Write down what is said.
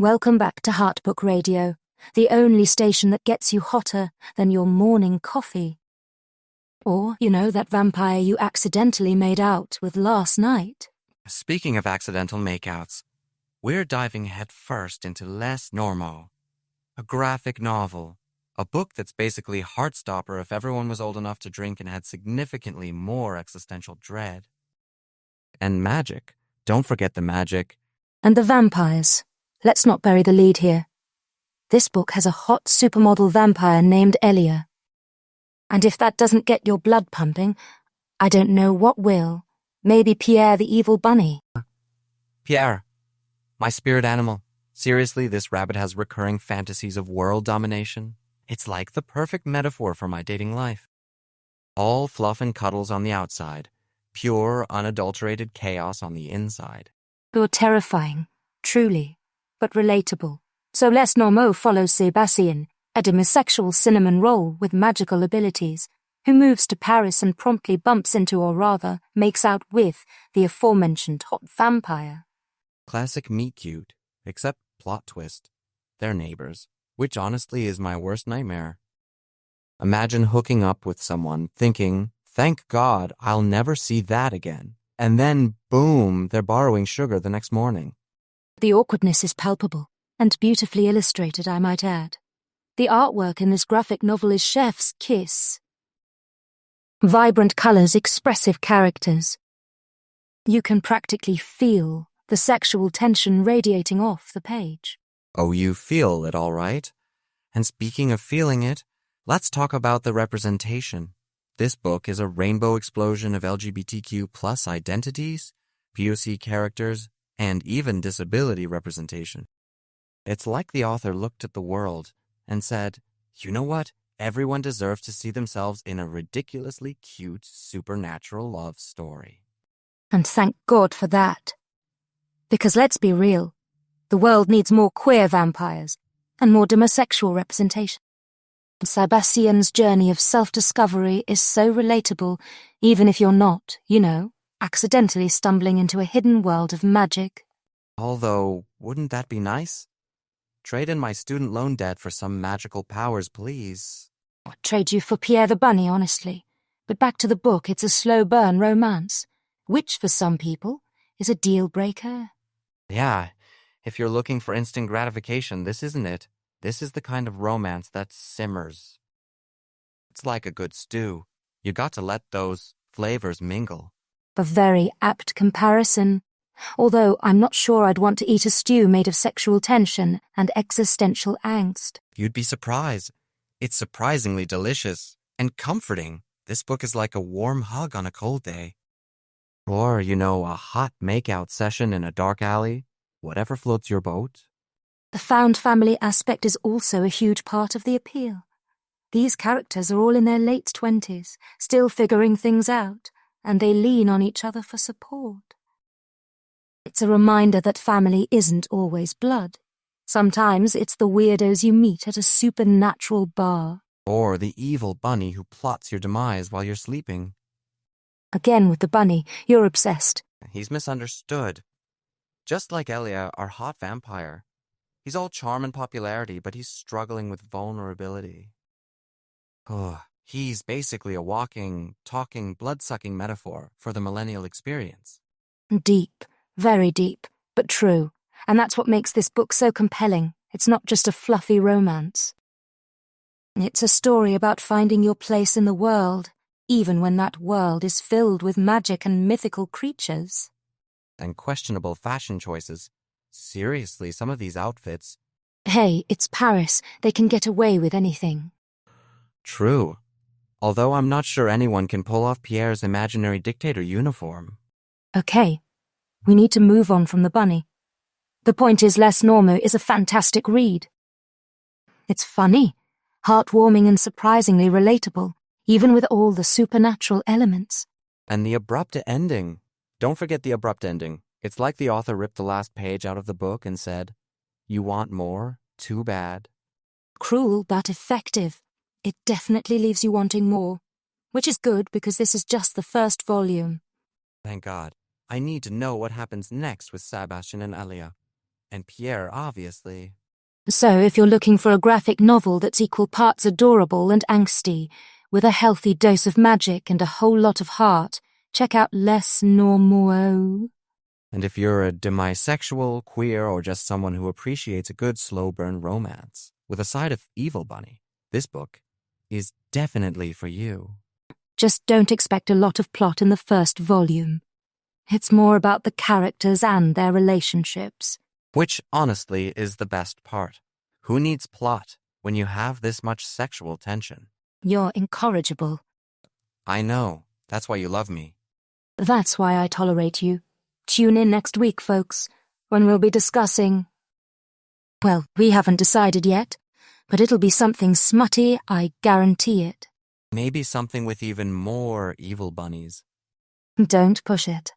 Welcome back to Heartbook Radio, the only station that gets you hotter than your morning coffee. Or, that vampire you accidentally made out with last night. Speaking of accidental makeouts, we're diving headfirst into Les Normaux, a graphic novel, a book that's basically Heartstopper if everyone was old enough to drink and had significantly more existential dread. And magic. Don't forget the magic. And the vampires. Let's not bury the lead here. This book has a hot supermodel vampire named Elia. And if that doesn't get your blood pumping, I don't know what will. Maybe Pierre the evil bunny. Pierre, my spirit animal. Seriously, this rabbit has recurring fantasies of world domination. It's like the perfect metaphor for my dating life. All fluff and cuddles on the outside, pure, unadulterated chaos on the inside. You're terrifying, truly, but relatable. So Les Normaux follows Sébastien, a demisexual cinnamon roll with magical abilities, who moves to Paris and promptly bumps into, or rather, makes out with, the aforementioned hot vampire. Classic meet cute, except plot twist. They're neighbors, which honestly is my worst nightmare. Imagine hooking up with someone, thinking, thank God I'll never see that again, and then, boom, they're borrowing sugar the next morning. The awkwardness is palpable, and beautifully illustrated, I might add. The artwork in this graphic novel is chef's kiss. Vibrant colours, expressive characters. You can practically feel the sexual tension radiating off the page. Oh, you feel it, all right. And speaking of feeling it, let's talk about the representation. This book is a rainbow explosion of LGBTQ plus identities, POC characters, and even disability representation. It's like the author looked at the world and said, you know what? Everyone deserves to see themselves in a ridiculously cute, supernatural love story. And thank God for that. Because let's be real, the world needs more queer vampires and more demisexual representation. Sébastien's journey of self-discovery is so relatable, even if you're not, accidentally stumbling into a hidden world of magic. Although, wouldn't that be nice? Trade in my student loan debt for some magical powers, please. I'd trade you for Pierre the Bunny, honestly. But back to the book, it's a slow-burn romance, which for some people is a deal-breaker. Yeah, if you're looking for instant gratification, this isn't it. This is the kind of romance that simmers. It's like a good stew. You got to let those flavors mingle. A very apt comparison. Although I'm not sure I'd want to eat a stew made of sexual tension and existential angst. You'd be surprised. It's surprisingly delicious and comforting. This book is like a warm hug on a cold day. Or, a hot makeout session in a dark alley. Whatever floats your boat. The found family aspect is also a huge part of the appeal. These characters are all in their late 20s, still figuring things out, and they lean on each other for support. It's a reminder that family isn't always blood. Sometimes it's the weirdos you meet at a supernatural bar. Or the evil bunny who plots your demise while you're sleeping. Again with the bunny, you're obsessed. He's misunderstood. Just like Elia, our hot vampire. He's all charm and popularity, but he's struggling with vulnerability. Oh, he's basically a walking, talking, blood-sucking metaphor for the millennial experience. Deep. Very deep, but true, and that's what makes this book so compelling. It's not just a fluffy romance. It's a story about finding your place in the world, even when that world is filled with magic and mythical creatures. And questionable fashion choices. Seriously, some of these outfits... Hey, it's Paris. They can get away with anything. True. Although I'm not sure anyone can pull off Pierre's imaginary dictator uniform. Okay. We need to move on from the bunny. The point is Les Normaux is a fantastic read. It's funny, heartwarming and surprisingly relatable, even with all the supernatural elements. And the abrupt ending. Don't forget the abrupt ending. It's like the author ripped the last page out of the book and said, "You want more? Too bad." Cruel but effective. It definitely leaves you wanting more, which is good because this is just the first volume. Thank God. I need to know what happens next with Sébastien and Elia. And Pierre, obviously. So if you're looking for a graphic novel that's equal parts adorable and angsty, with a healthy dose of magic and a whole lot of heart, check out Les Normaux. And if you're a demisexual, queer, or just someone who appreciates a good slow-burn romance with a side of evil bunny, this book is definitely for you. Just don't expect a lot of plot in the first volume. It's more about the characters and their relationships. Which, honestly, is the best part. Who needs plot when you have this much sexual tension? You're incorrigible. I know. That's why you love me. That's why I tolerate you. Tune in next week, folks, when we'll be discussing... Well, we haven't decided yet, but it'll be something smutty, I guarantee it. Maybe something with even more evil bunnies. Don't push it.